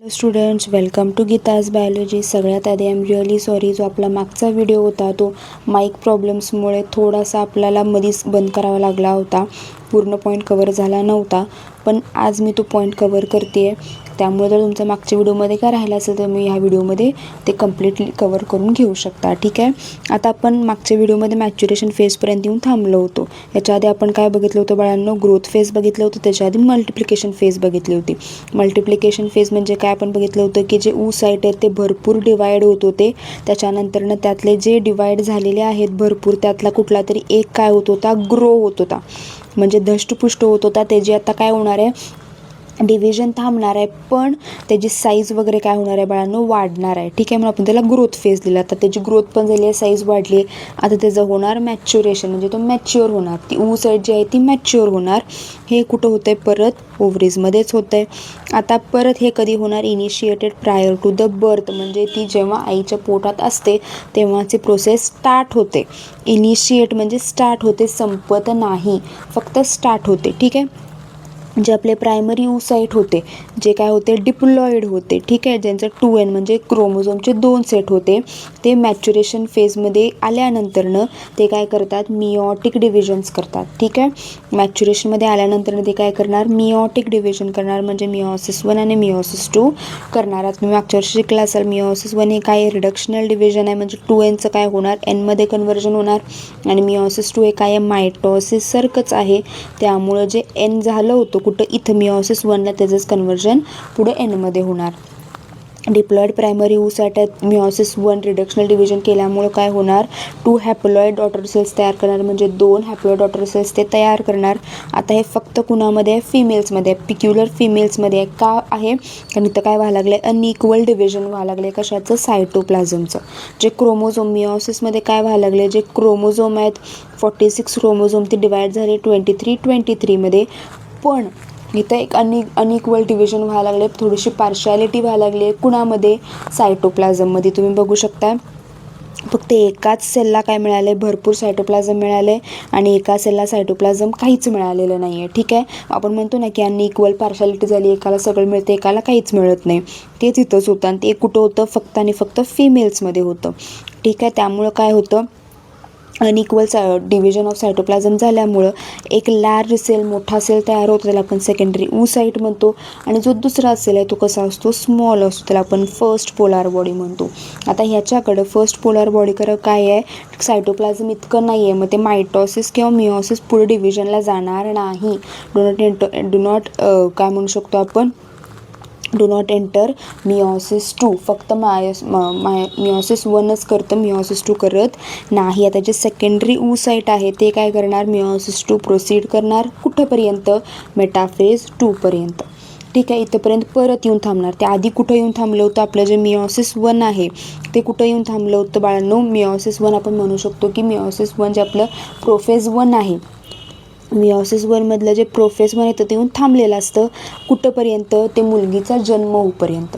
Hello students, welcome to Geeta's biology. सगळ्यात आधी I am really sorry, जो आपला मागचा व्हिडिओ होता तो माईक प्रॉब्लेम्समुळे थोडासा आपल्याला मधीच बंद करावा लागला होता. पूर्ण पॉईंट कवर झाला नव्हता, पण आज मी तो पॉईंट कवर करते आहे. त्यामुळे जर तुमच्या मागच्या व्हिडिओमध्ये काय राहिलं असेल तर मी ह्या व्हिडिओमध्ये ते कम्प्लिटली कवर करून घेऊ शकता. ठीक आहे. आता आपण मागच्या व्हिडिओमध्ये मॅच्युरेशन फेजपर्यंत येऊन थांबलो होतो. याच्या आधी आपण काय बघितलं होतं बाळांनो? ग्रोथ फेज बघितलं होतं. त्याच्या आधी मल्टिप्लिकेशन फेज बघितली होती. मल्टिप्लिकेशन फेज म्हणजे काय आपण बघितलं होतं की जे साईट आहेत ते भरपूर डिवाईड होत होते. त्याच्यानंतरनं त्यातले जे डिवाईड झालेले आहेत भरपूर, त्यातला कुठला तरी एक काय होत होता? ग्रो होत होता, म्हणजे धष्टपुष्ट होत होता. त्याची आता काय होणार आहे? डिव्हिजन थांबणार आहे, पण त्याची साईज वगैरे काय होणार आहे बाळांनो? वाढणार आहे. ठीक आहे. म्हणून आपण त्याला ग्रोथ फेज दिला. तर त्याची ग्रोथ पण झाली आहे, साईज वाढली आहे. आता त्याचं होणार मॅच्युरेशन, म्हणजे तो मॅच्युअर होणार. ती साईड जी आहे ती मॅच्युअर होणार. हे कुठं होतं आहे? परत ओव्हरीजमध्येच होतं आहे. आता परत हे कधी होणार? Initiated prior to the birth, म्हणजे ती जेव्हा आईच्या पोटात असते तेव्हाची प्रोसेस स्टार्ट होते. इनिशिएट म्हणजे स्टार्ट होते, संपत नाही, फक्त स्टार्ट होते. ठीक आहे. जे आपले प्रायमरी साईट होते, जे काय होते? डिप्लॉईड होते. ठीक आहे. ज्यांचं 2n म्हणजे क्रोमोझोमचे 2 सेट होते, ते मॅच्युरेशन फेजमध्ये आल्यानंतरनं ते काय करतात? मिओटिक डिव्हिजन्स करतात. ठीक आहे. मॅच्युरेशनमध्ये आल्यानंतरनं ते काय करणार? मिओटिक डिव्हिजन करणार, म्हणजे मिओसिस 1 आणि मिओसिस 2 करणार. आता तुम्ही मागच्या वर्षी शिकला असाल, मिओसिस 1 हे काय? रिडक्शनल डिव्हिजन आहे, म्हणजे 2nचं काय होणार? nमध्ये कन्व्हर्जन होणार. आणि मिओसिस 2 हे काय आहे? मायटोसिस सारखंच आहे. त्यामुळं जे n झालं होतं कुठं? इथं मिओसिस 1ला त्याचंच कन्व्हर्जन पुढे nमध्ये होणार. डिप्लॉईड प्रायमरी साईट आहेत. मिओसिस 1 रिडक्शनल डिव्हिजन केल्यामुळं काय होणार? 2 हॅप्लॉईड डॉटर सेल्स तयार करणार, म्हणजे 2 हॅप्लॉईड डॉटर सेल्स ते तयार करणार. आता हे फक्त कुणामध्ये आहे? फिमेल्समध्ये आहे. पिक्युलर फिमेल्समध्ये आहे. का आहे? कारण इथं काय व्हायला लागलं आहे? अनइक्वल डिव्हिजन व्हायला लागले. कशाचं? सायटोप्लाझमचं. जे क्रोमोझोम मिओसिसमध्ये काय व्हायला लागले? जे क्रोमोझोम आहेत 46 क्रोमोझोम ते डिवाईड झाले 23मध्ये, पण इथं एक अनइक्वल डिव्हिजन व्हायला लागले. थोडीशी पार्शालिटी व्हायला लागली आहे. कुणामध्ये? सायटोप्लाझममध्ये. तुम्ही बघू शकता फक्त एकाच सेलला काय मिळाले? भरपूर सायटोप्लाझम मिळाले, आणि एका सेलला सायटोप्लाझम काहीच मिळालेलं नाही आहे. ठीक आहे. आपण म्हणतो ना की अनइक्वल पार्शालिटी झाली, एकाला सगळं मिळतं, एकाला काहीच मिळत नाही. ते तिथंच होतं, आणि ते कुठं होतं? फक्त आणि फक्त फिमेल्समध्ये होतं. ठीक आहे. त्यामुळं काय होतं? अनइक्वल डिव्हिजन ऑफ सायटोप्लाझम झाल्यामुळं एक लार्ज सेल, मोठा सेल तयार होतो, त्याला आपण सेकंडरी साईट म्हणतो. आणि जो दुसरा सेल आहे तो कसा असतो? स्मॉल असतो, त्याला आपण फर्स्ट पोलार बॉडी म्हणतो. आता ह्याच्याकडं फर्स्ट पोलार बॉडीकडं काय आहे? सायटोप्लाझम इतकं नाही आहे, मग ते मायटोसिस किंवा मिओसिस पुढे डिव्हिजनला जाणार नाही. डू नॉट काय म्हणू शकतो आपण? Do not enter meiosis 2. फक्त मिओसिस 1च करतं, मिओसिस 2 करत नाही. आता जे सेकंडरी साईट आहे ते काय करणार? मिओसिस 2 प्रोसीड करणार. कुठंपर्यंत? मेटाफेज 2 पर्यंत. ठीक आहे. इथंपर्यंत परत येऊन थांबणार. त्या आधी कुठं येऊन थांबलं होतं? आपलं जे मिओसिस 1 आहे ते कुठं येऊन थांबलं होतं बाळांनो? मिओसिस 1 आपण म्हणू शकतो की मिओसिस 1 जे आपलं प्रोफेज 1 आहे, मिओसिस 1मधलं जे प्रोफेज 1 येतं ते येऊन थांबलेलं असतं. कुठंपर्यंत? ते मुलगीचा जन्म होईपर्यंत.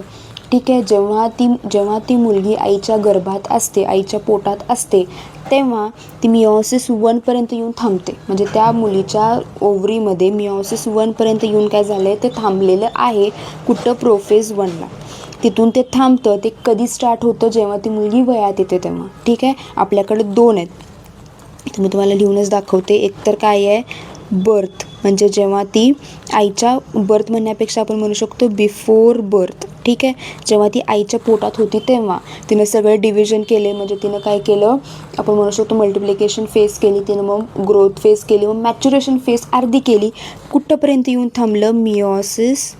ठीक आहे. जेव्हा ती मुलगी आईच्या गर्भात असते, आईच्या पोटात असते, तेव्हा ती मिओसिस 1पर्यंत येऊन थांबते. म्हणजे त्या मुलीच्या ओव्हरीमध्ये मिओसिस 1पर्यंत येऊन काय झालं आहे? ते थांबलेलं आहे. कुठं? प्रोफेज 1ला. तिथून ते थांबतं. ते कधी स्टार्ट होतं? जेव्हा ती मुलगी वयात येते तेव्हा. ठीक आहे. आपल्याकडे 2 आहेत, तर मी तुम्हाला लिहूनच दाखवते. एक तर काय आहे? बर्थ, म्हणजे जेव्हा ती आईच्या बर्थ म्हणण्यापेक्षा आपण म्हणू शकतो बिफोर बर्थ. ठीक आहे. जेव्हा ती आईच्या पोटात होती तेव्हा तिनं सगळं डिव्हिजन केले, म्हणजे तिनं काय केलं? आपण म्हणू शकतो मल्टिप्लिकेशन फेज केली तिनं, मग ग्रोथ फेज केली, मग मॅच्युरेशन फेज अर्धी केली. कुठंपर्यंत येऊन थांबलं? मिओसिस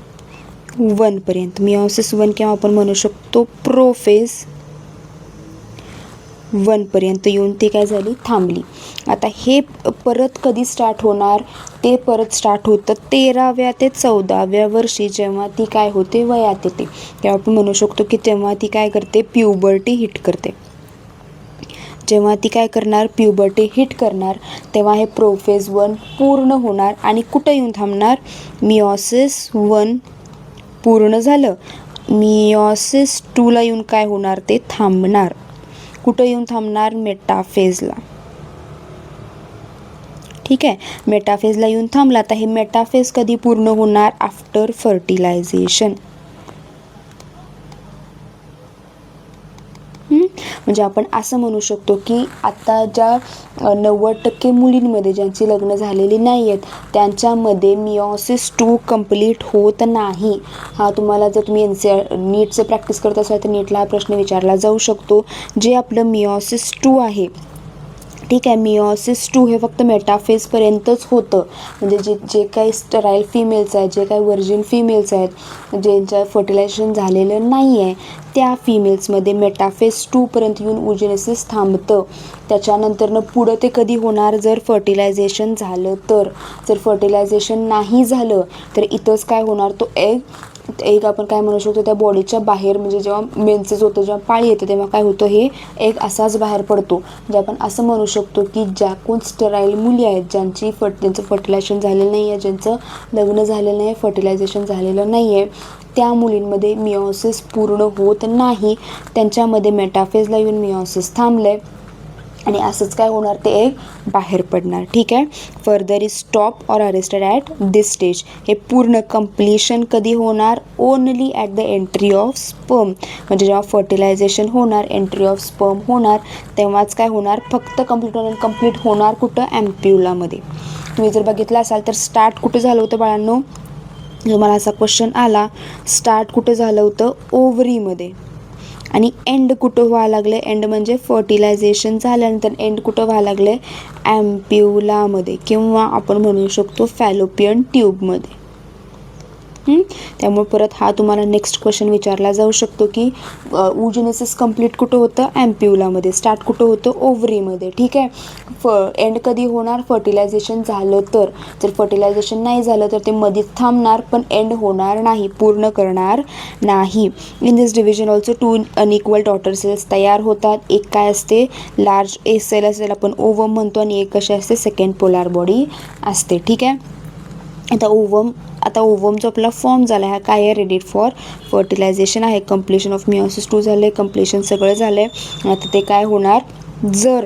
1पर्यंत. मिओसिस 1 किंवा आपण म्हणू शकतो प्रोफेज 1पर्यंत येऊन ती काय झाली? थांबली. आता हे परत कधी स्टार्ट होणार? ते परत स्टार्ट होतं 13व्या ते 14व्या वर्षी, जेव्हा ती काय होते? वयात येते. तेव्हा आपण म्हणू शकतो की तेव्हा ती काय करते? प्युबर्टी हिट करते. जेव्हा ती काय करणार? प्युबर्टी हिट करणार, तेव्हा हे प्रोफेज 1 पूर्ण होणार. आणि कुठं येऊन थांबणार? मिओसिस 1 पूर्ण झालं, मिओसिस 2ला येऊन काय होणार? ते थांबणार. कुठं येऊन थांबणार? मेटाफेजला. ठीक आहे. मेटाफेजला येऊन थांबला. आता हे मेटाफेज कधी पूर्ण होणार? After fertilization. म्हणजे आपण असं म्हणू शकतो की आता ज्या 90% मुलींमध्ये ज्यांची लग्न झालेली नाही आहेत त्यांच्यामध्ये मिओसिस 2 कंप्लीट होत नाही. हा तुम्हाला जर तुम्ही नीटचं प्रॅक्टिस करत असाल तर नीटला हा प्रश्न विचारला जाऊ शकतो. जे आपलं मिओसिस 2 आहे, ठीक आहे, मिओसिस 2 हे फक्त मेटाफेजपर्यंतच होतं. म्हणजे जे काही स्टराईल फिमेल्स आहेत, जे काही व्हर्जिन फिमेल्स आहेत, ज्यांचं फर्टिलायझेशन झालेलं नाही आहे, त्या फिमेल्समध्ये मेटाफेज 2पर्यंत येऊन ओव्ह्यूजेनेसिस थांबतं. त्याच्यानंतरनं पुढं ते कधी होणार, जर फर्टिलायझेशन झालं तर. जर फर्टिलायझेशन नाही झालं तर इथंच काय होणार, तो एग आपण काय म्हणू शकतो, त्या बॉडीच्या बाहेर, म्हणजे जेव्हा मेन्सेस होतं, जेव्हा पाळी येते तेव्हा काय होतं, हे एग असाच बाहेर पडतो. म्हणजे आपण असं म्हणू शकतो की ज्या कोण स्टराईल मुली आहेत, ज्यांचं फर्टिलायझेशन झालेलं नाही आहे, ज्यांचं लग्न झालेलं नाही आहे, फर्टिलायझेशन झालेलं नाही आहे, त्या मुलींमध्ये मिओसिस पूर्ण होत नाही. त्यांच्यामध्ये मेटाफेजला येऊन मिओसिस थांबलं आहे आणि असंच काय होणार, ते एक बाहेर पडणार. ठीक आहे. Further is stop or arrested at this stage. हे पूर्ण कंप्लीशन कधी होणार, only at the entry of sperm. म्हणजे जेव्हा फर्टिलायझेशन होणार, एंट्री ऑफ स्पर्म होणार, तेव्हाच काय होणार, फक्त कंप्लीट होणार कुठं, ॲम्प्युलामध्ये. तुम्ही जर बघितलं असाल तर स्टार्ट कुठं झालं होतं बाळांनो, तुम्हाला असा क्वेश्चन आला, स्टार्ट कुठं झालं होतं, ओव्हरीमध्ये, आणि एंड कुठं व्हायला लागलं, एंड म्हणजे फर्टिलायझेशन झाल्यानंतर एंड कुठं व्हायला लागलं, ॲम्प्युलामध्ये, किंवा आपण म्हणू शकतो फॅलोपियन ट्यूबमध्ये. त्यामुळे परत हा तुम्हाला नेक्स्ट क्वेश्चन विचारला जाऊ शकतो की ओव्ह्यूजेनेसिस कंप्लीट कुठं होतं, ॲम्प्युलामध्ये, स्टार्ट कुठं होतं, ओव्हरीमध्ये. ठीक आहे. एंड कधी होणार, फर्टिलायझेशन झालं तर. जर फर्टिलायझेशन नाही झालं तर ते मध्येच थांबणार, पण एंड होणार नाही, पूर्ण करणार नाही. In this division also 2 unequal daughter cells तयार होतात. एक काय असते, लार्ज ए सेल असेल, आपण ओवम म्हणतो, आणि एक कशी असते, सेकंड पोलार बॉडी असते. ठीक आहे. आता ओवमचा आपला फॉर्म झाला आहे, हा काय आहे, रेडी फॉर फर्टिलायझेशन आहे. कंप्लीशन ऑफ मिओसिस 2 झालं आहे, कंप्लीशन सगळं झालं आहे. आता ते काय होणार, जर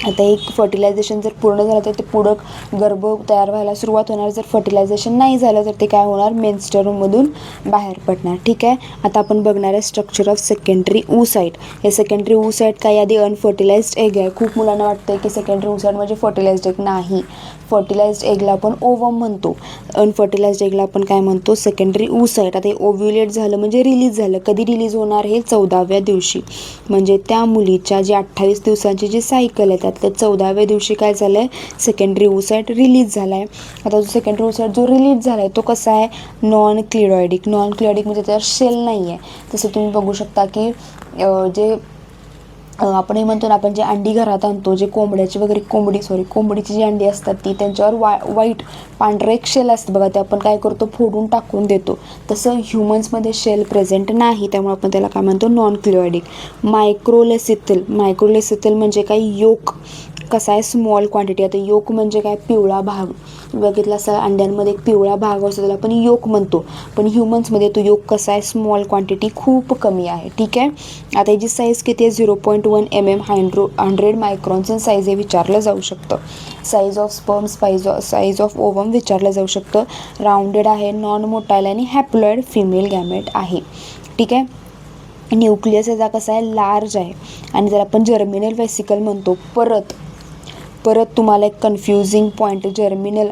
आता एक फर्टिलायझेशन जर पूर्ण झालं तर ते पुढं गर्भ तयार व्हायला सुरुवात होणार. जर फर्टिलायझेशन नाही झालं तर ते काय होणार, मेन्स्टरममधून बाहेर पडणार. ठीक आहे. आता आपण बघणार आहे स्ट्रक्चर ऑफ सेकंडरी oocyte. हे सेकंडरी oocyte काय, आधी अनफर्टिलाइज्ड एग आहे. खूप मुलांना वाटतं की सेकंडरी oocyte म्हणजे फर्टिलाइज्ड एग. नाही, फर्टिलाइज्ड एगला आपण ओवम म्हणतो, अनफर्टिलाइज्ड एगला आपण काय म्हणतो, सेकंडरी oocyte. आता हे ओव्ह्युलेट झालं म्हणजे रिलीज झालं. कधी रिलीज होणार, हे 14व्या दिवशी. म्हणजे त्या मुलीच्या जी 28 दिवसांची जी सायकल आहे त्यातल्या 14व्या दिवशी काय झालं आहे, सेकंडरी oocyte रिलीज झाला आहे. आता जो सेकंडरी oocyte जो रिलीज झाला आहे तो कसा आहे, नॉन क्लिरॉइडिक. नॉन क्लिरॉइडिक म्हणजे त्यावर शेल नाही आहे. तसं तुम्ही बघू शकता की जे आपण हे म्हणतो ना, आपण जे अंडी घरात आणतो, जे कोंबड्याची वगैरे कोंबडीची जी अंडी असतात ती, त्यांच्यावर वाईट पांढरे एक शेल असतं बघा, ते आपण काय करतो, फोडून टाकून देतो. तसं ह्युमन्समध्ये शेल प्रेझेंट नाही, त्यामुळे आपण त्याला काय म्हणतो, नॉन क्लिओइडिक. मायक्रोलेसिथल म्हणजे काय, योक कसा आहे, स्मॉल क्वांटिटी. आता योक म्हणजे काय, पिवळा भाग. बघितला असा अंड्यांमध्ये एक पिवळा भाग असतो, त्याला आपण योक म्हणतो. पण ह्युमन्समध्ये तो योक कसा आहे, स्मॉल क्वांटिटी, खूप कमी आहे. ठीक आहे. आता याची साईज किती आहे, 0.1 mm, 100 मायक्रॉन्स साईज हे विचारलं जाऊ शकतं. Size of sperm, size of ovum विचारलं जाऊ शकतं. राऊंडेड आहे, नॉन मोटाईल आणि हॅप्लॉइड फिमेल गॅमेट आहे. ठीक आहे. न्यूक्लियस याचा कसा आहे, लार्ज आहे. आणि जर आपण जर्मिनल वेसिकल म्हणतो, परत तुम्हाला एक कन्फ्युजिंग पॉईंट, जर्मिनल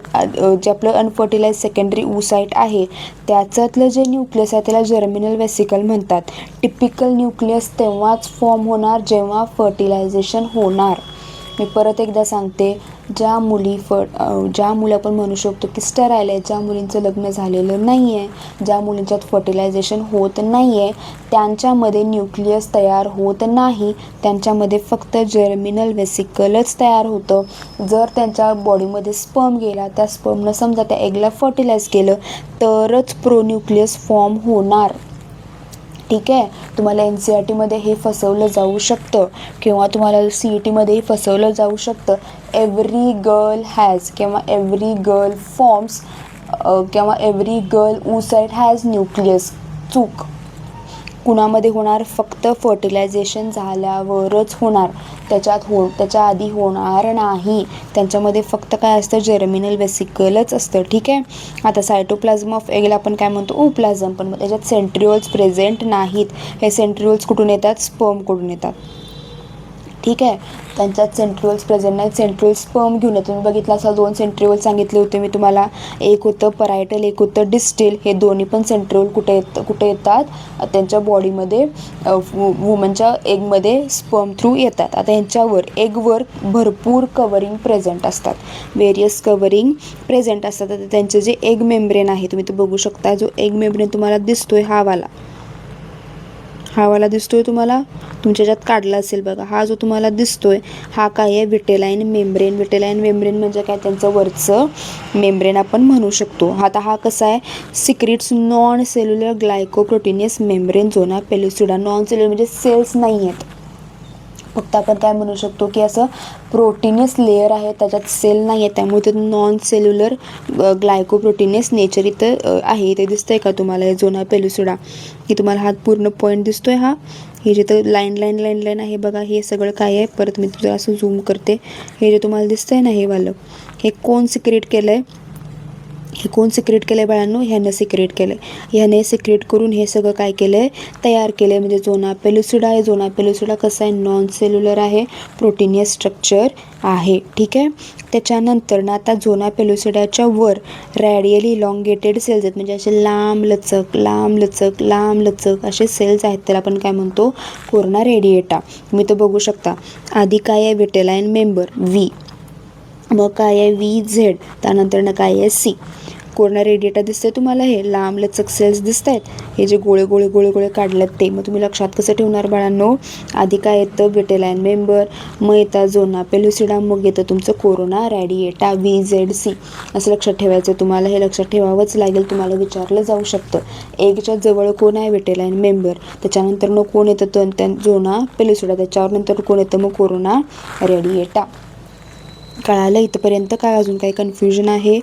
जे आपलं अनफर्टिलाइज सेकंडरी oocyte आहे त्याच्यातलं जे न्यूक्लियस आहे त्याला जर्मिनल वेसिकल म्हणतात. टिपिकल न्यूक्लियस तेव्हाच फॉर्म होणार जेव्हा फर्टिलायझेशन होणार. मी परत एकदा सांगते, ज्या मुली आपण म्हणू शकतो की स्टराईल आहे, ज्या मुलींचं लग्न झालेलं नाही आहे, ज्या मुलींच्यात फर्टिलायझेशन होत नाही आहे, त्यांच्यामध्ये न्यूक्लियस तयार होत नाही. त्यांच्यामध्ये फक्त जर्मिनल वेसिकलच तयार होतं. जर त्यांच्या बॉडीमध्ये स्पर्म गेला, त्या स्पर्मनं समजा त्या एगला फर्टिलाइज केलं तरच प्रोन्यूक्लियस फॉर्म होणार. ठीक आहे. तुम्हाला NCERTमध्ये हे फसवलं जाऊ शकतं किंवा तुम्हाला CETमध्येही फसवलं जाऊ शकतं. एव्हरी गर्ल हॅज किंवा एव्हरी गर्ल फॉर्म्स किंवा every girl oocyte has nucleus. चूक. कुणामध्ये होणार, फक्त फर्टिलायझेशन झाल्यावरच होणार, त्याच्या आधी होणार नाही. त्यांच्यामध्ये फक्त काय असतं, जर्मिनल वेसिकलच असतं. ठीक आहे. आता सायटोप्लाझ्म ऑफ एगला आपण काय म्हणतो, ओप्लाझम, पण त्याच्यात सेंट्रिओल्स प्रेझेंट नाहीत. हे सेंट्रिओल्स कुठून येतात, स्पर्मकडून येतात. ठीक आहे. त्यांच्यात सेंट्रिओल्स प्रेझेंट नाहीत, सेंट्रिओल स्पर्म घेऊन येतो. तुम्ही बघितलं असाल 2 सेंट्रिओल सांगितले होते मी तुम्हाला, एक होतं परायटल, एक होतं डिस्टिल. हे दोन्ही पण सेंट्रिओल कुठे येतात, त्यांच्या बॉडीमध्ये, वुमनच्या एगमध्ये स्पर्म थ्रू येतात. आता यांच्यावर एगवर भरपूर कवरिंग प्रेझेंट असतात, वेरियस कवरिंग प्रेझेंट असतात. आता त्यांचे जे एग मेम्ब्रेन आहे, तुम्ही ते बघू शकता, जो एग मेम्ब्रेन तुम्हाला दिसतोय हा वाला दिसतोय तुम्हाला, तुमच्या ज्यात काढला असेल बघा, हा जो तुम्हाला दिसतोय हा काय आहे, विटेलाइन मेम्ब्रेन. विटेलाइन मेम्ब्रेन म्हणजे काय, त्यांचं वरचं मेम्ब्रेन आपण म्हणू शकतो. आता हा कसा आहे, secretes non cellular glycoproteinaceous membrane zona pellucida. Non cellular म्हणजे सेल्स नाही आहेत, फक्त आपण काय म्हणू शकतो की असं प्रोटीनियस लेअर आहे, त्याच्यात सेल नाही आहे, त्यामुळे ते नॉन सेल्युलर ग्लायकोप्रोटीनियस नेचर इथं आहे. ते दिसतंय का तुम्हाला, हे झोना पेलुसिडा, हे तुम्हाला हा पूर्ण पॉईंट दिसतोय. हा हे जिथं लाईन आहे बघा, हे सगळं काय आहे, परत मी तुझं असं झूम करते, हे जे तुम्हाला दिसतंय ना, हे वालं, हे कोण सिक्रेट केलं आहे, हे कोण सिक्रेट केलं आहे बाळांनो, ह्यानं सिक्रेट केलं आहे. ह्याने सिक्रेट करून हे सगळं काय केलं आहे, तयार केलं आहे. म्हणजे झोना पेलुसिडा आहे. झोना पेलुसिडा कसं आहे, नॉन सेल्युलर आहे, प्रोटीनियस स्ट्रक्चर आहे. ठीक आहे. त्याच्यानंतर ना आता झोना पेलुसिडाच्या वर रॅडियली इलॉंगेटेड सेल्स आहेत, म्हणजे असे लांब लचक असे सेल्स आहेत. त्याला आपण काय म्हणतो, कोरोना रेडिएटा. तुम्ही तो बघू शकता. आधी काय आहे, विटेलाइन मेंबर व्ही, मग काय आहे व्ही झेड, त्यानंतर ना काय आहे सी. कोरोना रेडिएटा दिसतंय तुम्हाला, हे लांब लचक सेल्स दिसत आहेत, हे जे गोळे काढलेत ते. मग तुम्ही लक्षात कसं ठेवणार बाळांनो, आधी काय येतं, विटेलाइन मेंबर, मग येतं झोना पेलुसिडा, मग येतं तुमचं corona radiata, V Z C. असं लक्षात ठेवायचं तुम्हाला, हे लक्षात ठेवावंच लागेल, तुम्हाला विचारलं जाऊ शकतं. एगच्या जवळ कोण आहे, विटेलाइन मेंबर, त्याच्यानंतर मग कोण येतं, झोना पेलुसिडा, त्याच्यावर नंतर कोण येतं, मग कोरोना रेडिएटा. कळालं इथंपर्यंत, काय अजून काही कन्फ्युजन आहे,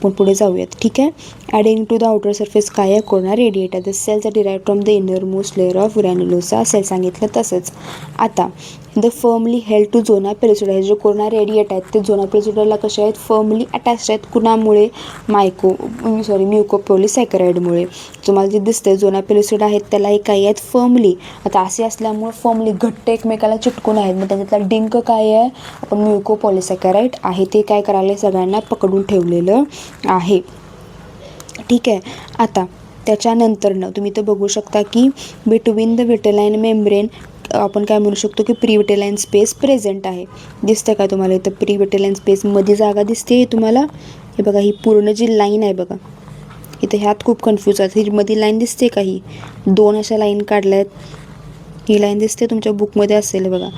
पण पुढे जाऊयात. ठीक आहे. Adding to the outer surface काय आहे, corona radiata. The cells are derived from the innermost layer of granulosa cell. सांगितलं तसंच. आता the firmly held to zona pellucida, हे जे कोरोना रेडिएट आहेत ते झोना पेलुसिडाला कसे आहेत, फर्मली अटॅच्ड आहेत. कुणामुळे, म्युकोपॉलिसॅकराइडमुळे. तुम्हाला जे दिसतंय झोना पेलुसिडा आहेत त्याला हे काय आहेत, फर्मली. आता असे असल्यामुळे फर्मली घट्ट एकमेकाला चिटकून आहेत. मग त्याच्यातला डिंक काय आहे, आपण म्युकोपॉलिसॅकराइड आहे ते काय करायला सगळ्यांना पकडून ठेवलेलं आहे. ठीक आहे. आता त्याच्यानंतरनं तुम्ही तर बघू शकता की बिटवीन द विटेलाइन मेम्ब्रेन आपण काय म्हणू शकतो की प्रीविटेलाइन स्पेस प्रेझेंट आहे. दिसतं का तुम्हाला इथं, प्रीविटेलाइन स्पेस मध्ये जागा दिसते तुम्हाला. हे बघा, ही पूर्ण जी लाईन आहे बघा, इथं ह्यात खूप कन्फ्यूज आहे. ही मध्ये लाईन दिसते का, ही 2 अशा लाईन काढल्या आहेत, ही लाईन दिसते तुमच्या बुकमध्ये असेल बघा.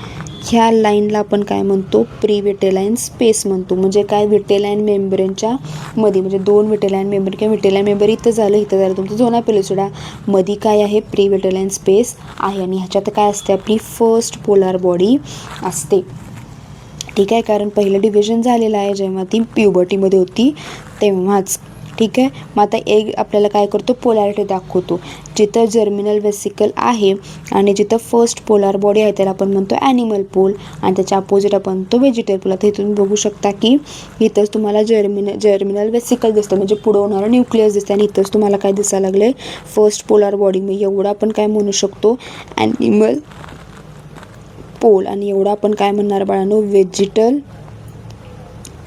ह्या लाईनला आपण काय म्हणतो, प्रीविटेलाइन स्पेस म्हणतो. म्हणजे काय, विटेलाइन मेम्ब्रेनच्या मध्ये, म्हणजे 2 विटेलाइन मेंबर किंवा विटेलाइन मेंबर इथं झालं तुमचं झोना पेलुसिडा, मध्ये काय आहे, प्रीविटेलाइन स्पेस आहे. आणि ह्याच्यात काय असते, आपली फर्स्ट पोलार बॉडी असते. ठीक आहे. कारण पहिलं डिव्हिजन झालेलं आहे जेव्हा ती प्युबर्टीमध्ये होती तेव्हाच. ठीक आहे. मग आता एग आपल्याला काय करतो, पोलॅरिटी दाखवतो. जिथं जर्मिनल वेसिकल आहे आणि जिथं फर्स्ट पोलार बॉडी आहे त्याला आपण म्हणतो ॲनिमल पोल, आणि त्याच्या अपोजिट आपण म्हणतो व्हेजिटेबल पोल. आता इथून बघू शकता की इथंच तुम्हाला जर्मिनल वेसिकल दिसतं, म्हणजे पुढं होणारं न्यूक्लियस दिसतं, आणि इथंच तुम्हाला काय दिसायला लागले, फर्स्ट पोलार बॉडी. मग एवढं आपण काय म्हणू शकतो, ॲनिमल पोल, आणि एवढं आपण काय म्हणणार बाळांनो, व्हेजिटल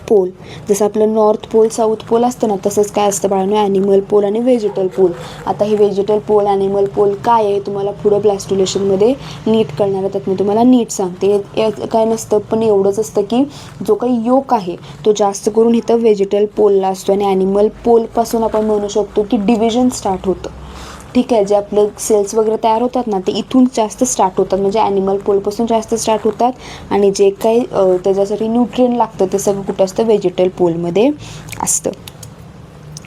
पोल. जसं आपलं नॉर्थ पोल साऊथ पोल असतं ना, तसंच काय असतं बाळांनो, ॲनिमल पोल आणि व्हेजिटल पोल. आता हे व्हेजिटल पोल ॲनिमल पोल काय आहे तुम्हाला पुढं ब्लॅस्ट्युलेशनमध्ये नीट कळणार आहे, त्यात मी तुम्हाला नीट सांगते. काय नसतं, पण एवढंच असतं की जो काही योक आहे तो जास्त करून इथं व्हेजिटल पोलला असतो, आणि ॲनिमल पोलपासून आपण म्हणू शकतो की डिव्हिजन स्टार्ट होतं. ठीक आहे. जे आपले सेल्स वगैरे तयार होतात ना, ते इथून जास्त स्टार्ट होतात, म्हणजे ॲनिमल पोलपासून जास्त स्टार्ट होतात. आणि जे काही त्याच्यासाठी न्यूट्रिएंट लागतं ते सगळं कुठं असतं, व्हेजिटल पोलमध्ये असतं.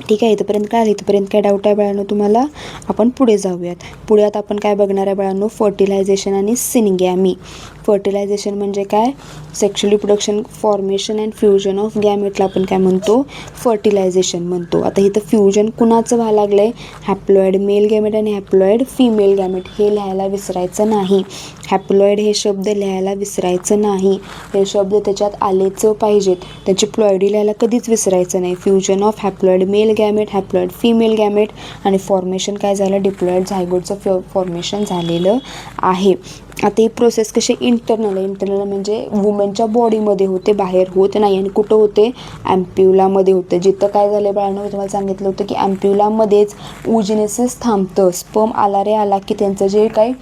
ठीक आहे. इथपर्यंत काय डाऊट आहे बाळांनो तुम्हाला? आपण पुढे जाऊयात. पुढ्यात आपण काय बघणार आहे बाळांनो? फर्टिलायझेशन आणि सिनगॅमी. फर्टिलायझेशन म्हणजे काय? Sexually production, formation and fusion of गॅमेटला आपण काय म्हणतो? फर्टिलायझेशन म्हणतो. आता इथं फ्युजन कुणाचं व्हायला लागलं आहे? हॅप्लॉइड मेल गॅमेट आणि हॅप्लॉइड फिमेल गॅमेट. हे लिहायला विसरायचं नाही. हॅप्लॉइड हे शब्द लिहायला विसरायचं नाही. हे शब्द त्याच्यात आलेच पाहिजेत. त्याची प्लॉइडी लिहायला कधीच विसरायचं नाही. Fusion of haploid mail gamete, haploid female gamete आणि फॉर्मेशन काय झालं? डिप्लॉइड झायगोटचं फॉर्मेशन झालेलं आहे. आता ही प्रोसेस कशी इंटरनल आहे? इंटरनल म्हणजे वुमनच्या बॉडीमध्ये होते, बाहेर होत नाही. आणि कुठं होते? ॲम्प्युलामध्ये होते. जिथं काय झालं बाळांनो, मी तुम्हाला सांगितलं होतं की ॲम्प्युलामध्येच ओजिनेसिस थांबतं. स्पर्म आला की त्यांचं जे काही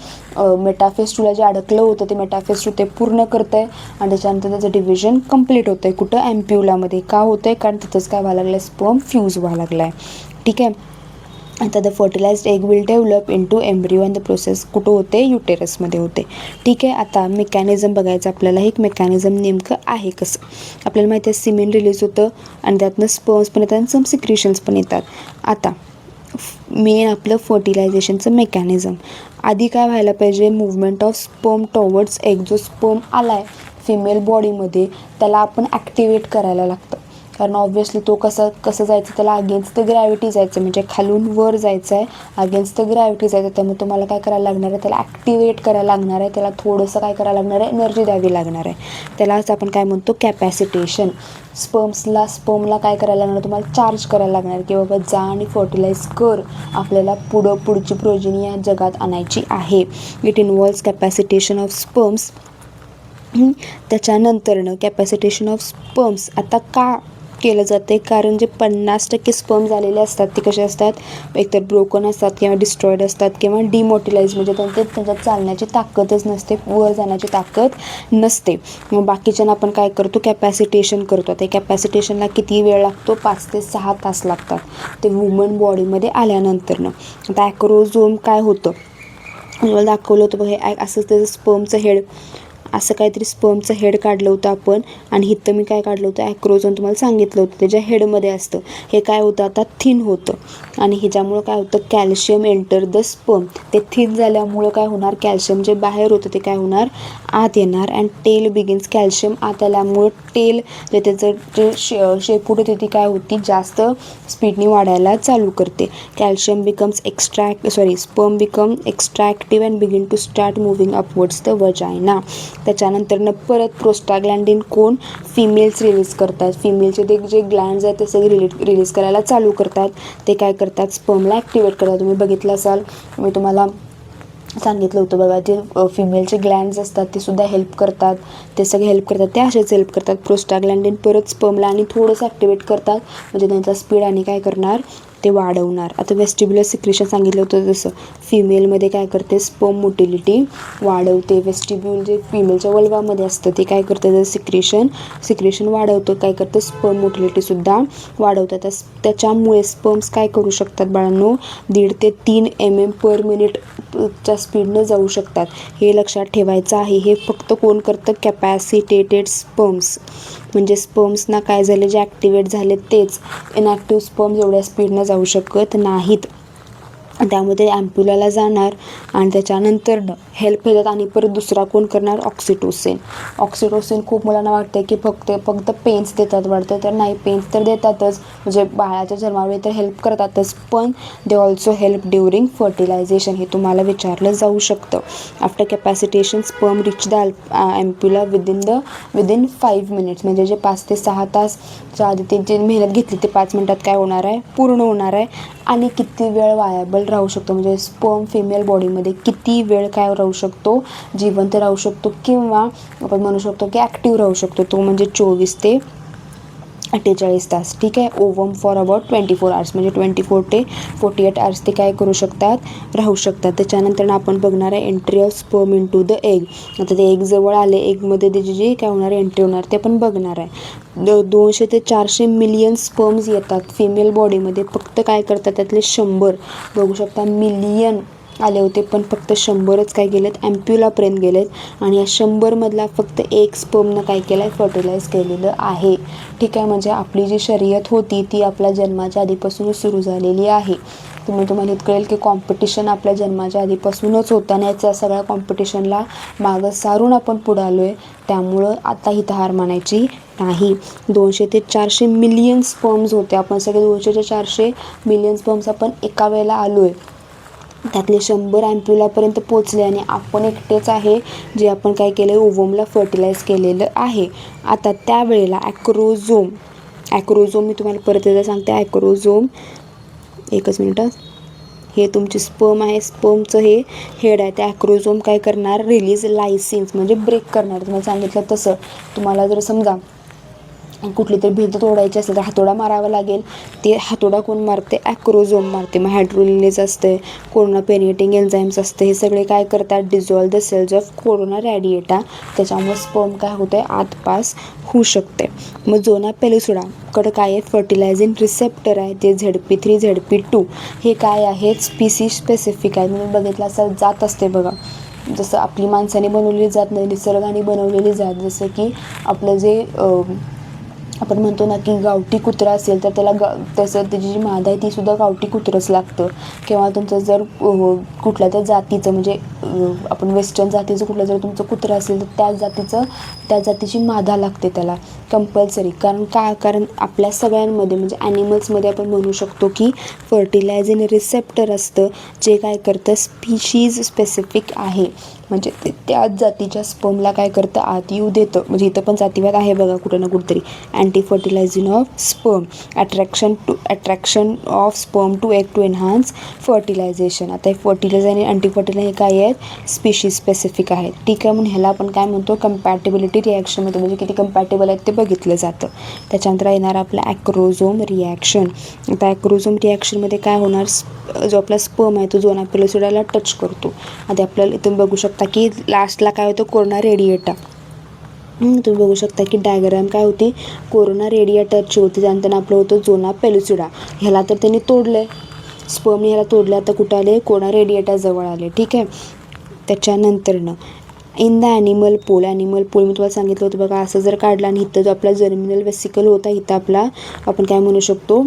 मेटाफेस टूला जे अडकलं होतं ते मेटाफेस टू ते पूर्ण करतं आहे आणि त्याच्यानंतर त्याचं डिव्हिजन कंप्लीट होतं आहे. कुठं? ॲम्प्युलामध्ये. का होतं आहे? कारण तिथंच काय व्हायला लागलं आहे? स्पर्म फ्यूज व्हायला लागला आहे. ठीक आहे. आता the fertilized egg will develop into embryo and the process कुठं होते? युटेरसमध्ये होते. ठीक आहे. आता मेकॅनिझम बघायचं आपल्याला. एक मेकॅनिझम नेमकं आहे कसं? आपल्याला माहिती आहे सिमेन रिलीज होतं आणि त्यातनं स्पर्म्स पण येतात आणि सम सिक्रिशन्स पण येतात. आता मेन आपलं फर्टिलायझेशनचं मेकॅनिझम. आधी काय व्हायला पाहिजे? Movement of sperm towards egg. जो स्पर्म आला आहे फिमेल बॉडीमध्ये त्याला आपण ॲक्टिवेट करायला लागतं. कारण ऑब्व्हियसली तो कसं जायचं? त्याला अगेन्स्ट द ग्रॅव्हिटी जायचं, म्हणजे खालून वर जायचं आहे, अगेन्स्ट द ग्रॅव्हिटी जायचं. त्यामुळे तुम्हाला काय करायला लागणार आहे? त्याला ॲक्टिवेट करायला लागणार आहे. त्याला थोडंसं काय करायला लागणार आहे? एनर्जी द्यावी लागणार आहे. त्यालाच आपण काय म्हणतो? कॅपॅसिटेशन. स्पर्मला काय करायला लागणार? तुम्हाला चार्ज करायला लागणार की बाबा जा आणि फर्टिलाइज कर, आपल्याला पुढची प्रोजेनी या जगात आणायची आहे. It involves capacitation of sperms. त्याच्यानंतरनं कॅपॅसिटेशन ऑफ स्पर्म्स आता का केलं जाते? कारण जे 50% स्पर्म झालेले असतात ते कसे असतात? एकतर ब्रोकन असतात किंवा डिस्ट्रॉईड असतात किंवा डिमोटिलाइज, म्हणजे त्यांच्यात चालण्याची ताकदच नसते, वर जाण्याची ताकद नसते. मग बाकीच्यांना आपण काय करतो? कॅपॅसिटेशन करतो. ते कॅपॅसिटेशनला किती वेळ लागतो? 5 ते 6 तास लागतात ते वुमन बॉडीमध्ये आल्यानंतरनं. आता ॲक्रोझोम काय होतं? मला दाखवलं होतं बघ, हे असं त्याचं स्पर्मचं हेड, असं काहीतरी स्पर्मचं हेड काढलं होतं आपण आणि इथं मी काय काढलं होतं? ॲक्रोझोम तुम्हाला सांगितलं होतं त्याच्या हेडमध्ये असतं. हे काय होतं? आता थिन होतं आणि ह्याच्यामुळं काय होतं? Calcium enter the sperm. ते थिन झाल्यामुळं काय होणार? कॅल्शियम जे बाहेर होतं ते काय होणार? आत येणार. And tail begins. कॅल्शियम आत आल्यामुळं टेल जे त्याचं जे शेपूट होती ती काय होती? जास्त स्पीडनी वाढायला चालू करते. Calcium becomes sperm become extractive and begin to start moving upwards the vagina. त्याच्यानंतरनं परत प्रोस्टाग्लॅन्डिन कोण? फिमेल्स रिलीज करतात. फिमेलचे ते जे ग्लँड्स आहेत ते सगळे रिलीज करायला चालू करतात. ते काय करतात? स्पर्मला ॲक्टिवेट करतात. तुम्ही बघितलं असाल, मी तुम्हाला सांगितलं होतं बघा, जे फिमेलचे ग्लँड्स असतात ते सुद्धा हेल्प करतात. ते सगळे हेल्प करतात. ते असेच हेल्प करतात. प्रोस्टाग्लॅन्डिन परत स्पर्मला आणि थोडंसं ॲक्टिवेट करतात, म्हणजे त्यांचा स्पीड आणि काय करणार? ते वाढवणार. आता वेस्टिब्युलर सिक्रेशन सांगितलं होतं जसं फिमेलमध्ये काय करते? स्पर्म मोटिलिटी वाढवते. वेस्टिब्युल जे फिमेलच्या वल्वामध्ये असतं ते काय करतं? जर सिक्रेशन वाढवतं. काय करतं? स्पर्म मोटिलिटीसुद्धा वाढवतं. त्याच्यामुळे स्पर्म्स काय करू शकतात बाळांनो? 1.5 ते 3 mm/min च्या स्पीडनं जाऊ शकतात. हे लक्षात ठेवायचं आहे. हे फक्त कोण करतं? कॅपॅसिटेटेड स्पर्म्स. म्हणजे स्पर्म्सना काय झाले? जे ॲक्टिवेट झाले तेच. इनॅक्टिव्ह स्पर्म्स एवढ्या स्पीडनं जाऊ शकत नाहीत. त्यामुळे ते ॲम्प्युलाला जाणार आणि त्याच्यानंतरनं हेल्प होतात. आणि परत दुसरा कोण करणार? ऑक्सिटोसिन. ऑक्सिटोसिन खूप मुलांना वाटतं की फक्त पेन्स देतात वाटतं, तर नाही, पेन्स तर देतातच, म्हणजे बाळाच्या जन्मावेळी तर हेल्प करतातच, पण they also help during fertilisation. हे तुम्हाला विचारलं जाऊ शकतं. After capacitation sperm reach the ampulla within 5 minutes. म्हणजे जे 5 ते 6 तासच्या आधी ते जे मेहनत घेतली ते 5 मिनिटात काय होणार आहे? पूर्ण होणार आहे. आणि किती वेळ वायबल राहू शकतो? म्हणजे स्पर्म फिमेल बॉडीमध्ये किती वेळ काय राहू शकतो? जिवंत राहू शकतो किंवा आपण म्हणू शकतो की ॲक्टिव्ह राहू शकतो. तो म्हणजे 24 ते 48 तास. ठीक आहे. Ovum for about 24 hours. म्हणजे 24 ते 48 hours ते काय करू शकतात? राहू शकतात. त्याच्यानंतर आपण बघणार आहे entry of sperm into the egg. आता ते एग जवळ आले, एगमध्ये त्याची जी काय होणार? एंट्री होणार ते आपण बघणार आहे. 200 ते 400 मिलियन स्पर्म्स येतात फिमेल बॉडीमध्ये. फक्त काय करतात? त्यातले 100 बघू शकता मिलियन आले होते, पण फक्त 100च काय गेलेत ॲम्प्युलापर्यंत गेलेत आणि या 100मधला फक्त एक स्पर्मनं काय केलं आहे फर्टिलाइज केलेलं आहे. ठीक आहे, म्हणजे आपली जी शर्यत होती ती आपल्या जन्माच्या आधीपासूनच सुरू झालेली आहे. तुम्हाला इतकं कळेल की कॉम्पिटिशन आपल्या जन्माच्या आधीपासूनच होतं आणि याच्या सगळ्या कॉम्पिटिशनला मागं सारून आपण पुढं आलो आहे. त्यामुळं आता इथं हार मानायची नाही. 200 ते 400 मिलियन स्पर्म्स होते. आपण सगळे 200 ते 400 मिलियन स्पर्म्स आपण एका वेळेला आलो आहे. त्यातले 100 ॲम्प्युलापर्यंत पोचले आणि आपण एकटेच आहे जे आपण काय केलं आहे ओव्हमला फर्टिलाइज केलेलं आहे. आता त्यावेळेला ॲक्रोझोम मी तुम्हाला परत एकदा सांगते. ॲक्रोझोम एकच मिनिट. हे तुमची स्पर्म आहे, स्पर्मचं हे हेड आहे. ते ॲक्रोझोम काय करणार रिलीज लायसिन्स म्हणजे ब्रेक करणार. तुम्हाला सांगितलं तसं. तुम्हाला जर समजा कुठली तरी भिंत तोडायची असेल तर हातोडा मारावा लागेल. ते हातोडा कोण मारते ॲक्रोझोम मारते. मग हायड्रोलिनेज असते, कोरोना पेनिट्रिंग एन्झाईम्स असते, हे सगळे काय करतात dissolve the cells of corona radiata. त्याच्यामुळे स्पर्म काय होतं आत पास होऊ शकते. मग झोना पेलुसिडा कडं काय आहे फर्टिलायझिंग रिसेप्टर आहे ते ZP3 ZP2. हे काय आहेत स्पीसीज स्पेसिफिक आहे. म्हणून बघितलं असं जात असते बघा, जसं आपली माणसाने बनवलेली जात नाही, निसर्गाने बनवलेली जात. जसं की आपलं जे आपण म्हणतो ना की गावठी कुत्रा असेल तर त्याला त्याची जी माद आहे तीसुद्धा गावठी कुत्रंच लागतं. किंवा तुमचं जर कुठल्या त्या जातीचं म्हणजे आपण वेस्टर्न जातीचं कुठलं जर तुमचं कुत्रं असेल तर त्या जातीची मादा लागते त्याला कंपल्सरी. कारण आपल्या सगळ्यांमध्ये म्हणजे ॲनिमल्समध्ये आपण म्हणू शकतो की फर्टिलायझिंग रिसेप्टर असतं जे काय करतं स्पीशीज स्पेसिफिक आहे. म्हणजे ते त्याच जातीच्या स्पर्मला काय करतं आत येऊ देतं. म्हणजे इथं पण जातीवाद आहे बघा कुठं ना कुठंतरी. Anti fertilizing of sperm, attraction of sperm to egg to enhance fertilization. आता हे फर्टिलायझर आणि अँटी फर्टिलायझर हे काय आहेत स्पीशीज स्पेसिफिक आहेत. ठीक आहे, म्हणून ह्याला आपण काय म्हणतो कंपॅटेबिलिटी रिॲक्शनमध्ये म्हणजे किती कंपॅटेबल आहेत ते बघितलं जातं. त्याच्यानंतर येणार आपला ॲक्रोझोम रिॲक्शन. आता ॲक्रोझोम रिॲक्शनमध्ये काय होणार जो आपला स्पर्म आहे तो झोना पेलुसिडाला टच करतो. आता आपल्याला इथून बघू शकता की लास्टला काय होतं कोरोना रेडिएटा. तुम्ही बघू शकता की डायग्राम काय होती कोरोना रेडिएटरची होती. त्यानंतर आपलं होतं झोना पेलुसिडा. ह्याला तर त्यांनी तोडलं आहे स्पर्मने, ह्याला तोडलं. आता कुठं आले कोरोना रेडिएटाजवळ आले. ठीक आहे, त्याच्यानंतरनं इन द ॲनिमल पोल मी तुम्हाला सांगितलं होतं बघा असं जर काढला आणि इथं जो आपला जर्मिनल वेसिकल होता इथं आपला आपण काय म्हणू शकतो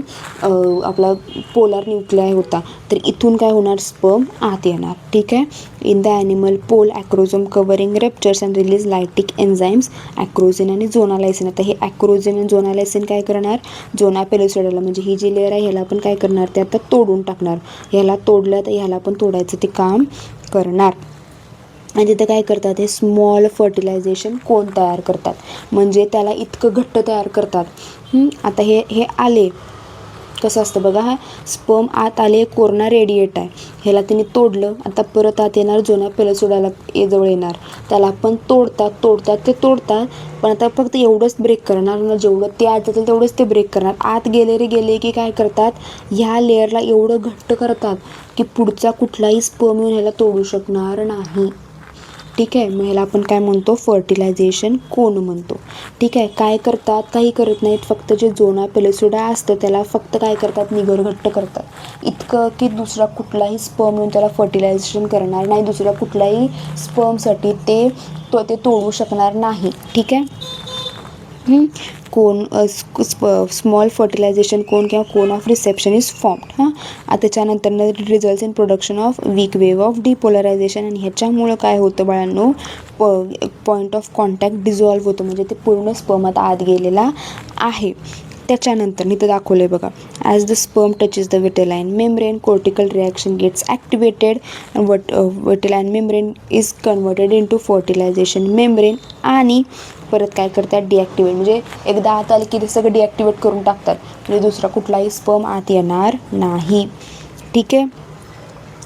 आपला पोलार न्यूक्लिआय होता. तर इथून काय होणार स्पर्म आत येणार. ठीक आहे, in the animal pole acrosome covering ruptures and release lytic enzymes acrosin आणि झोनालायसिन. आता हे ॲक्रोझिन आणि झोनालायसिन काय करणार झोना पेलुसिडाला म्हणजे ही जी लेअर आहे ह्याला पण काय करणार ते आता तोडून टाकणार. ह्याला तोडलं तर ह्याला पण तोडायचं ते काम करणार. आणि तिथं काय करतात हे स्मॉल फर्टिलायझेशन कोण तयार करतात म्हणजे त्याला इतकं घट्ट तयार करतात. आता हे आले कसं असतं बघा, हा स्पर्म आत आले कोरोना रेडिएट आहे ह्याला त्यांनी तोडलं. आता परत आत येणार झोना पेलुसिडाला जवळ येणार. त्याला पण तोडतात पण आता फक्त एवढंच ब्रेक करणार ना जेवढं ते आत जातील तेवढंच ते ब्रेक करणार. आत गेले की काय करतात ह्या लेअरला एवढं घट्ट करतात की पुढचा कुठलाही स्पर्म येऊन ह्याला तोडू शकणार नाही. ठीक आहे, मग ह्याला आपण काय म्हणतो फर्टिलायझेशन कोण म्हणतो. ठीक आहे, काय करतात काही करत नाहीत. फक्त जे झोना पेलुसिडा असतं त्याला फक्त काय करतात निगर घट्ट करतात इतकं की दुसरा कुठलाही स्पर्म येऊन त्याला फर्टिलायझेशन करणार नाही. दुसऱ्या कुठल्याही स्पर्मसाठी ते तोडू शकणार नाही. ठीक आहे, कोन स्मॉल फर्टिलायझेशन कोन किंवा cone of reception is formed. आता त्याच्यानंतर results in production of weak wave of depolarisation. आणि ह्याच्यामुळं काय होतं बाळांनो पॉईंट ऑफ कॉन्टॅक्ट डिझॉल्व्ह होतं म्हणजे ते पूर्ण स्पर्म आता आत गेलेला आहे. त्याच्यानंतर इथं दाखवलं आहे बघा as the sperm touches the vitelline membrane cortical reaction gets activated vitelline membrane is converted into fertilization membrane. आणि परत काय करतात डिॲक्टिवेट म्हणजे एकदा आत आले की ते सगळं डिॲक्टिवेट करून टाकतात म्हणजे दुसरा कुठलाही स्पर्म आत येणार नाही. ठीक आहे,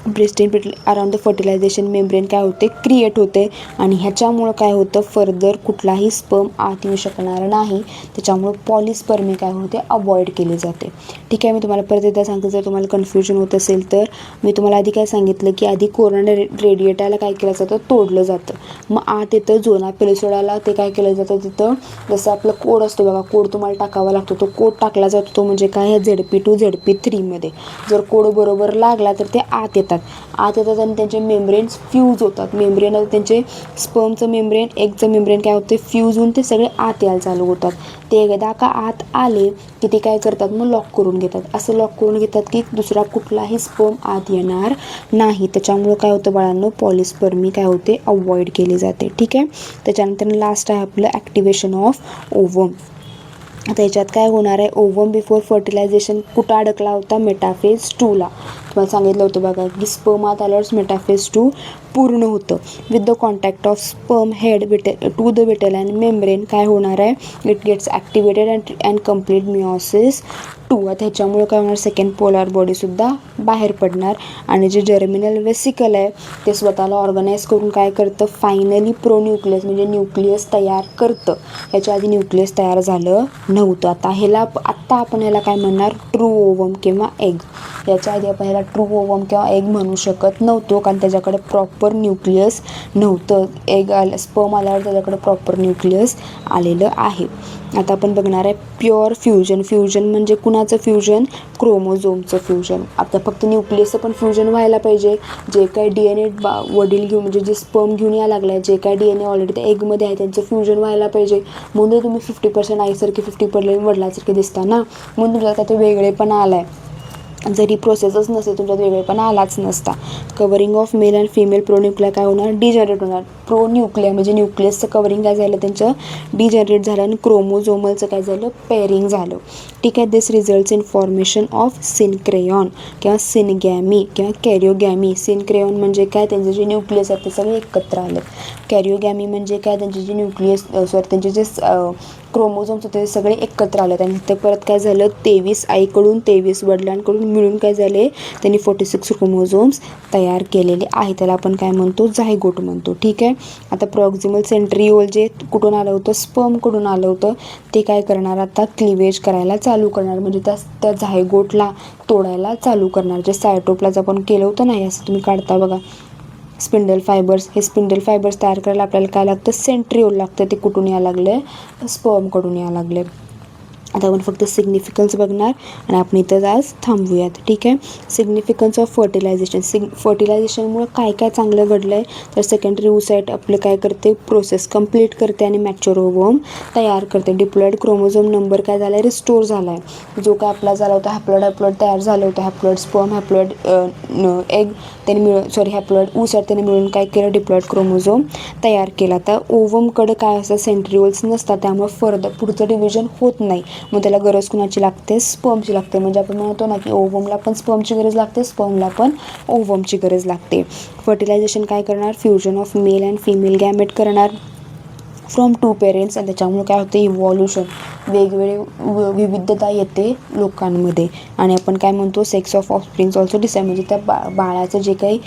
breast around the fertilization membrane काय होते क्रिएट होते आणि ह्याच्यामुळं काय होतं फर्दर कुठलाही स्पर्म आत येऊ शकणार नाही. त्याच्यामुळं पॉलिस्पर्मी काय होते अवॉइड केली जाते. ठीक आहे, मी तुम्हाला परत एकदा सांगते जर तुम्हाला कन्फ्युजन होत असेल तर मी तुम्हाला आधी काय सांगितलं की आधी कोरोना रेडिएटाला काय केलं जातं तोडलं जातं. मग आत येतं झोना पेलुसिडाला ते काय केलं जातं तिथं जसं आपलं कोड असतो बघा कोड तुम्हाला टाकावा लागतो तो कोड टाकला जातो तो म्हणजे काय ZP2 ZP3 मध्ये जर कोड बरोबर लागला तर ते आत येतात. येतात, आत येतात आणि त्यांचे मेम्ब्रेन्स फ्यूज होतात. मेम्ब्रेन त्यांचे स्पर्मचं मेम्ब्रेन, एगचं मेम्ब्रेन काय होते, फ्यूज होऊन ते सगळे आत यायला चालू होतात. ते एकदा का आत आले की ते काय करतात, मग लॉक करून घेतात. असं लॉक करून घेतात की दुसरा कुठलाही स्पर्म आत येणार नाही. त्याच्यामुळं काय होतं बाळांनो, पॉलिस्पर्मी काय होते, अवॉइड केली जाते. ठीक आहे. त्याच्यानंतर लास्ट आहे आपलं ॲक्टिवेशन ऑफ ओवम. आता याच्यात काय होणार आहे, ओवम बिफोर फर्टिलायझेशन कुठं अडकला होता, मेटाफेज 2ला. तुम्हाला सांगितलं होतं बघा की स्पर्म आत आल्यावर मेटाफेज 2 पूर्ण होतं. With the contact of sperm head to the vitelline membrane काय होणार आहे, it gets activated and complete meiosis 2. आता ह्याच्यामुळे काय होणार, सेकंड पोलार बॉडीसुद्धा बाहेर पडणार आणि जे जर्मिनल वेसिकल आहे ते स्वतःला ऑर्गनाईज करून काय करतं, फायनली प्रोन्यूक्लियस म्हणजे न्यूक्लियस तयार करतं. याच्या आधी न्यूक्लियस तयार झालं नव्हतं. आत्ता आपण ह्याला काय म्हणणार, ट्रू ओवम किंवा एग. याच्या आधी आपण ह्याला ट्रू ओवम किंवा एग म्हणू शकत नव्हतो, कारण त्याच्याकडे प्रॉपर न्यूक्लियस नव्हतं. स्पर्म आल्यावर त्याच्याकडे प्रॉपर न्यूक्लियस आलेलं आहे. आता आपण बघणार आहे प्युअर फ्युजन. फ्युजन म्हणजे कुणाचं फ्युजन, क्रोमोझोमचं फ्युजन. आता फक्त न्यूक्लियसचं पण फ्युजन व्हायला पाहिजे. जे काही DNA वडील घेऊन म्हणजे जे स्पर्म घेऊन यायला लागलं आहे, जे काही DNA ऑलरेडी त्या एगमध्ये आहे त्यांचं फ्युजन व्हायला पाहिजे. म्हणून तुम्ही 50% आईसारखे 50% वडिलांसारखे दिसता ना, म्हणून तुला त्यात वेगळेपणा आला आहे. जरी प्रोसेसच नसेल तुमच्यात वेगळेपणा आलाच नसता. Covering of male and female pronuclei काय होणार, डिजनरेट होणार. प्रोन्यूक्लिया म्हणजे न्यूक्लियसचं कवरिंग काय झालं त्यांचं, डिजनरेट झालं आणि क्रोमोझोमलचं काय झालं, पेअरिंग झालं. ठीक आहे. दिस रिझल्ट्स इन फॉर्मेशन ऑफ सिनक्रेयॉन किंवा सिनगॅमी किंवा कॅरिओगॅमी. सिनक्रेयॉन म्हणजे काय, त्यांचे जे न्यूक्लियस आहेत ते सगळे एकत्र आले. कॅरिओगॅमी म्हणजे काय, त्यांचे जे न्यूक्लियस त्यांचे जे क्रोमोझोम्स होते ते सगळे एकत्र आले आणि ते परत काय झालं, 23 आईकडून 23 वडिलांकडून मिळून काय झाले, त्यांनी 46 क्रोमोझोम्स तयार केलेले आहे. त्याला आपण काय म्हणतो, झायगोट म्हणतो. ठीक आहे. आता प्रॉक्झिमल सेंट्रिओल जे कुठून आलं होतं, स्पर्मकडून आलं होतं, ते काय करणार, आता क्लिवेज करायला चालू करणार. म्हणजे त्या झायगोटला तोडायला चालू करणार. जे सायटोप्लाज आपण केलं होतं ना, असं तुम्ही काढता बघा स्पिंडल फायबर्स. हे स्पिंडल फायबर्स तयार करायला आपल्याला काय लागतं, सेंट्रिओल लागतं. ते कुठून यायला लागले, स्पर्मकडून यायला लागले. आता आपण फक्त सिग्निफिकन्स बघणार आणि आपण इथं आज थांबूयात. ठीक आहे. Significance of fertilisation. फर्टिलायझेशनमुळे काय काय चांगलं घडलं आहे, तर सेकंडरी ओसाइट आपलं काय करते, प्रोसेस कंप्लीट करते आणि मॅच्युअर ओवम तयार करते. डिप्लॉइड क्रोमोझोम नंबर काय झाला आहे, रिस्टोर झाला आहे. जो काय आपला झाला होता, हॅप्लॉइड तयार झालं होतं. हॅप्लॉइड स्पर्म, हॅप्लॉइड एग त्यांनी हॅप्लॉइड ओसाइट त्यांनी मिळून काय केलं, डिप्लॉइड क्रोमोझोम तयार केला. तर ओवमकडं काय असतं, सेंट्रिओल्स नसतात, त्यामुळे पुढचं डिव्हिजन होत नाही. मग त्याला गरज कुणाची लागते, स्पर्मची लागते. म्हणजे आपण म्हणतो ना की ओवमला पण स्पर्मची गरज लागते, स्पर्मला पण ओवमची गरज लागते. फर्टिलायझेशन काय करणार, fusion of male and female gamete करणार फ्रॉम 2 पेरेंट्स. आणि त्याच्यामुळे काय होतं, इव्हॉल्युशन, वेगवेगळे विविधता येते लोकांमध्ये. आणि आपण काय म्हणतो, sex of offsprings also decide, म्हणजे त्या बाळाचं जे काही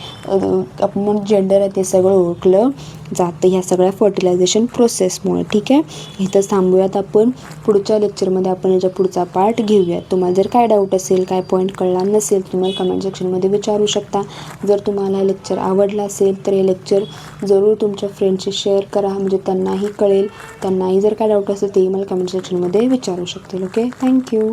आपण जेंडर आहे ते सगळं ओळखलं जातं ह्या सगळ्या फर्टिलायझेशन प्रोसेसमुळे. ठीक आहे. इथंच थांबूयात आपण. पुढच्या लेक्चरमध्ये आपण याच्या पुढचा पार्ट घेऊयात. तुम्हाला जर काय डाऊट असेल, काय पॉईंट कळला नसेल, तुम्हाला कमेंट सेक्शनमध्ये विचारू शकता. जर तुम्हाला हे लेक्चर आवडलं असेल तर हे लेक्चर जरूर तुमच्या फ्रेंडशी शेअर करा, म्हणजे त्यांनाही कळेल. त्यांनाही जर काय डाऊट असेल तेही मला कमेंट सेक्शनमध्ये विचारू शकतील. Okay, thank you.